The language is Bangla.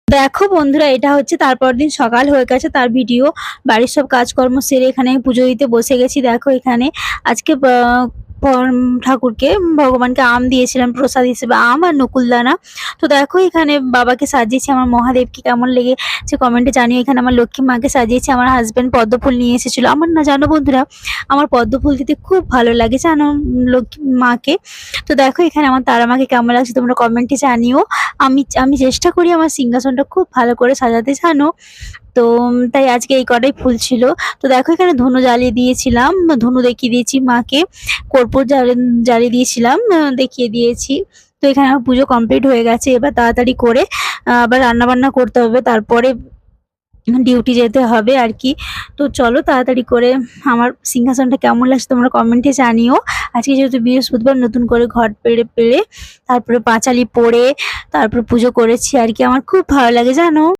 দেখো বন্ধুরা, এটা হচ্ছে তারপর দিন সকাল হয়ে গেছে, তার ভিডিও। বাড়ির সব কাজকর্ম সেরে এখানে পুজো দিতে বসে গেছি। দেখো এখানে আজকে ঠাকুরকে, ভগবানকে আম দিয়েছিলাম প্রসাদ হিসেবে, আম আর নকুলদানা। তো দেখো এখানে বাবাকে সাজিয়েছি, আমার মহাদেবকে কেমন লেগেছে কমেন্টে জানিও। এখানে আমার লক্ষ্মী মাকে সাজিয়েছি, আমার হাজবেন্ড পদ্ম ফুল নিয়ে এসেছিল। আমার না জানো বন্ধুরা, আমার পদ্ম ফুল দিতে খুব ভালো লাগে জানো লক্ষ্মী মাকে। তো দেখো এখানে আমার তারা মাকে কেমন লাগছে তোমরা কমেন্টে জানিও। আমি চেষ্টা করি আমার সিংহাসনটা খুব ভালো করে সাজাতে জানো। তো তাই আজকে এই কটাই ফুল ছিল। তো দেখো এখানে ধুনো জ্বালিয়ে দিয়েছিলাম, ধুনো দেখিয়ে দিয়েছি মাকে, কর্পূর জ্বালিয়ে দিয়েছিলাম, দেখিয়ে দিয়েছি। তো এখানে আমার পুজো কমপ্লিট হয়ে গেছে। এবার তাড়াতাড়ি করে আবার রান্না বান্না করতে হবে, তারপরে ডিউটি যেতে হবে আর কি। তো চলো তাড়াতাড়ি করে, আমার সিংহাসনটা কেমন লাগছে তোমরা কমেন্টে জানিও। আজকে যেহেতু বৃহস্পতিবার, নতুন করে ঘর পেড়ে তারপরে পাঁচালি পরে তারপর পুজো করেছি আর কি। আমার খুব ভালো লাগে জানো।